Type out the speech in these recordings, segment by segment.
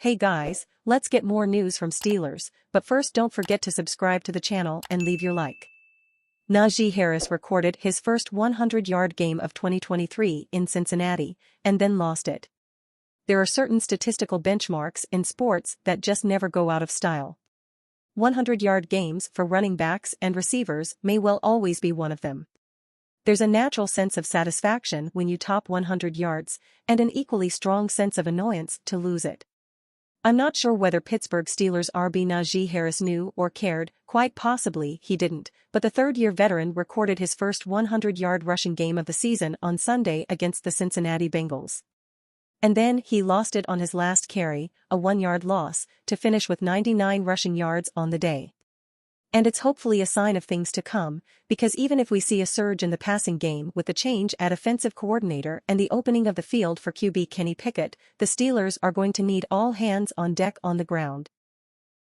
Hey guys, let's get more news from Steelers, but first don't forget to subscribe to the channel and leave your like. Najee Harris recorded his first 100-yard game of 2023 in Cincinnati, and then lost it. There are certain statistical benchmarks in sports that just never go out of style. 100-yard games for running backs and receivers may well always be one of them. There's a natural sense of satisfaction when you top 100 yards, and an equally strong sense of annoyance to lose it. I'm not sure whether Pittsburgh Steelers RB Najee Harris knew or cared, quite possibly he didn't, but the third-year veteran recorded his first 100-yard rushing game of the season on Sunday against the Cincinnati Bengals. And then he lost it on his last carry, a 1-yard loss, to finish with 99 rushing yards on the day. And it's hopefully a sign of things to come, because even if we see a surge in the passing game with the change at offensive coordinator and the opening of the field for QB Kenny Pickett, the Steelers are going to need all hands on deck on the ground.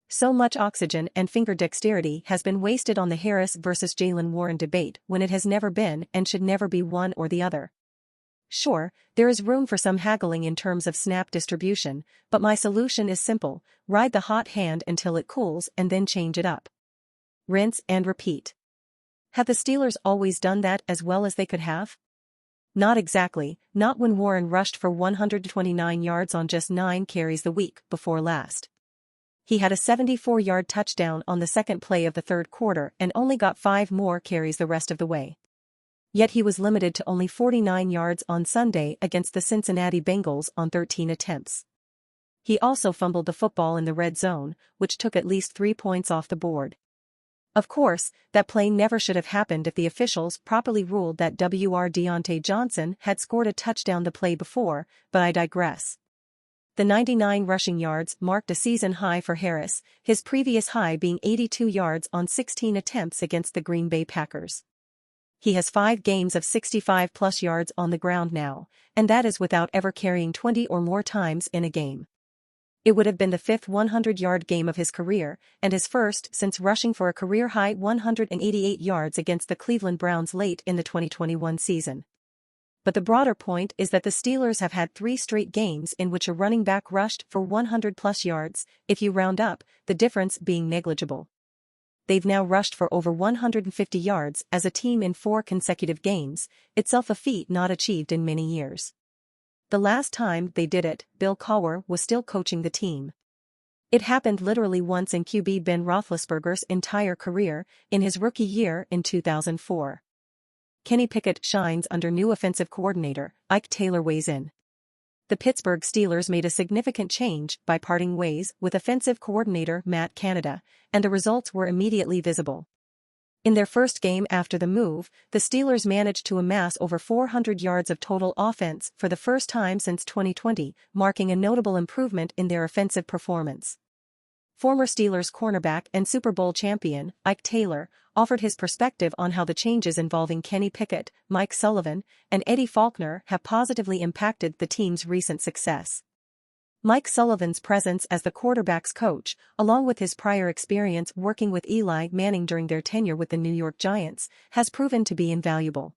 So much oxygen and finger dexterity has been wasted on the Harris versus Jaylen Warren debate when it has never been and should never be one or the other. Sure, there is room for some haggling in terms of snap distribution, but my solution is simple: ride the hot hand until it cools and then change it up. Rinse and repeat. Have the Steelers always done that as well as they could have? Not exactly, not when Warren rushed for 129 yards on just 9 carries the week before last. He had a 74-yard touchdown on the second play of the third quarter and only got 5 more carries the rest of the way. Yet he was limited to only 49 yards on Sunday against the Cincinnati Bengals on 13 attempts. He also fumbled the football in the red zone, which took at least 3 points off the board. Of course, that play never should have happened if the officials properly ruled that Deontay Johnson had scored a touchdown the play before, but I digress. The 99 rushing yards marked a season high for Harris, his previous high being 82 yards on 16 attempts against the Green Bay Packers. He has 5 games of 65-plus yards on the ground now, and that is without ever carrying 20 or more times in a game. It would have been the 5th 100-yard game of his career, and his first since rushing for a career-high 188 yards against the Cleveland Browns late in the 2021 season. But the broader point is that the Steelers have had 3 straight games in which a running back rushed for 100-plus yards, if you round up, the difference being negligible. They've now rushed for over 150 yards as a team in 4 consecutive games, itself a feat not achieved in many years. The last time they did it, Bill Cowher was still coaching the team. It happened literally once in QB Ben Roethlisberger's entire career, in his rookie year in 2004. Kenny Pickett shines under new offensive coordinator, Ike Taylor weighs in. The Pittsburgh Steelers made a significant change by parting ways with offensive coordinator Matt Canada, and the results were immediately visible. In their first game after the move, the Steelers managed to amass over 400 yards of total offense for the first time since 2020, marking a notable improvement in their offensive performance. Former Steelers cornerback and Super Bowl champion, Ike Taylor, offered his perspective on how the changes involving Kenny Pickett, Mike Sullivan, and Eddie Faulkner have positively impacted the team's recent success. Mike Sullivan's presence as the quarterback's coach, along with his prior experience working with Eli Manning during their tenure with the New York Giants, has proven to be invaluable.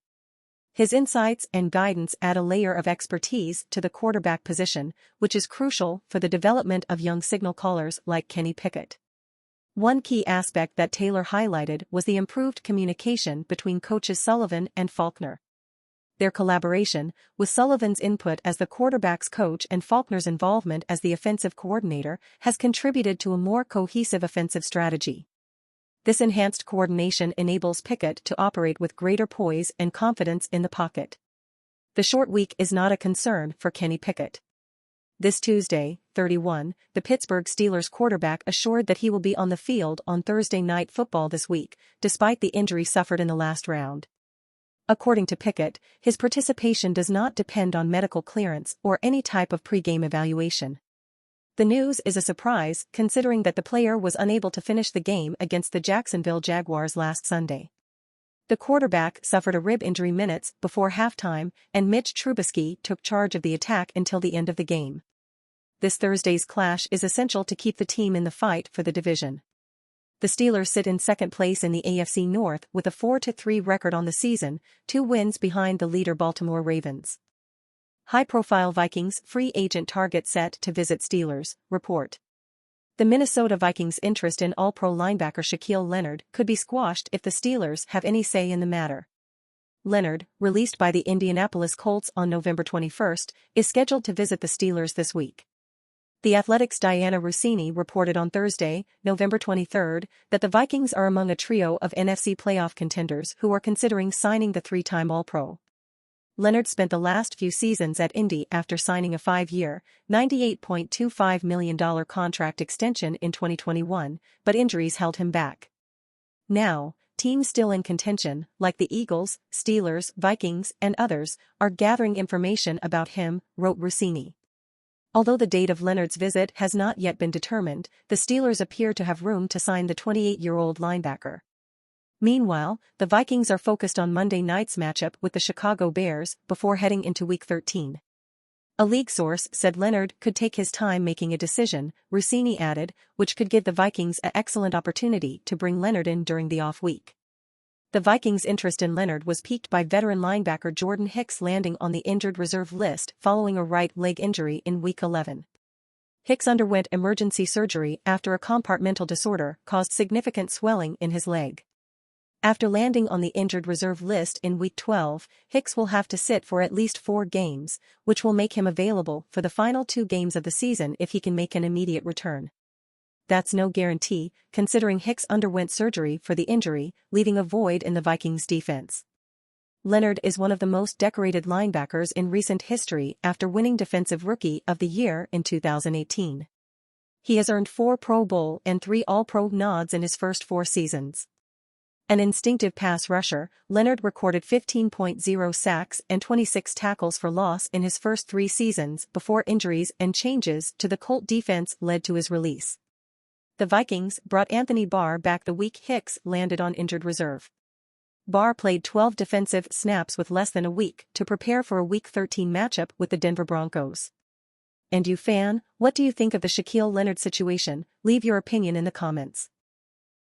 His insights and guidance add a layer of expertise to the quarterback position, which is crucial for the development of young signal callers like Kenny Pickett. One key aspect that Taylor highlighted was the improved communication between coaches Sullivan and Faulkner. Their collaboration, with Sullivan's input as the quarterback's coach and Faulkner's involvement as the offensive coordinator, has contributed to a more cohesive offensive strategy. This enhanced coordination enables Pickett to operate with greater poise and confidence in the pocket. The short week is not a concern for Kenny Pickett. This Tuesday, 31, the Pittsburgh Steelers quarterback assured that he will be on the field on Thursday Night Football this week, despite the injury suffered in the last round. According to Pickett, his participation does not depend on medical clearance or any type of pre-game evaluation. The news is a surprise, considering that the player was unable to finish the game against the Jacksonville Jaguars last Sunday. The quarterback suffered a rib injury minutes before halftime, and Mitch Trubisky took charge of the attack until the end of the game. This Thursday's clash is essential to keep the team in the fight for the division. The Steelers sit in second place in the AFC North with a 4-3 record on the season, 2 wins behind the leader Baltimore Ravens. High-profile Vikings free agent target set to visit Steelers, report. The Minnesota Vikings' interest in All-Pro linebacker Shaquille Leonard could be squashed if the Steelers have any say in the matter. Leonard, released by the Indianapolis Colts on November 21, is scheduled to visit the Steelers this week. The Athletic's Diana Russini reported on Thursday, November 23, that the Vikings are among a trio of NFC playoff contenders who are considering signing the three-time All-Pro. Leonard spent the last few seasons at Indy after signing a 5-year, $98.25 million contract extension in 2021, but injuries held him back. Now, teams still in contention, like the Eagles, Steelers, Vikings, and others, are gathering information about him, wrote Russini. Although the date of Leonard's visit has not yet been determined, the Steelers appear to have room to sign the 28-year-old linebacker. Meanwhile, the Vikings are focused on Monday night's matchup with the Chicago Bears before heading into Week 13. A league source said Leonard could take his time making a decision, Russini added, which could give the Vikings an excellent opportunity to bring Leonard in during the off-week. The Vikings' interest in Leonard was piqued by veteran linebacker Jordan Hicks landing on the injured reserve list following a right leg injury in Week 11. Hicks underwent emergency surgery after a compartmental disorder caused significant swelling in his leg. After landing on the injured reserve list in Week 12, Hicks will have to sit for at least 4 games, which will make him available for the final 2 games of the season if he can make an immediate return. That's no guarantee, considering Hicks underwent surgery for the injury, leaving a void in the Vikings' defense. Leonard is one of the most decorated linebackers in recent history after winning Defensive Rookie of the Year in 2018. He has earned 4 Pro Bowl and 3 All-Pro nods in his first 4 seasons. An instinctive pass rusher, Leonard recorded 15.0 sacks and 26 tackles for loss in his first 3 seasons before injuries and changes to the Colt defense led to his release. The Vikings brought Anthony Barr back the week Hicks landed on injured reserve. Barr played 12 defensive snaps with less than a week to prepare for a Week 13 matchup with the Denver Broncos. And you fan, what do you think of the Shaquille Leonard situation? Leave your opinion in the comments.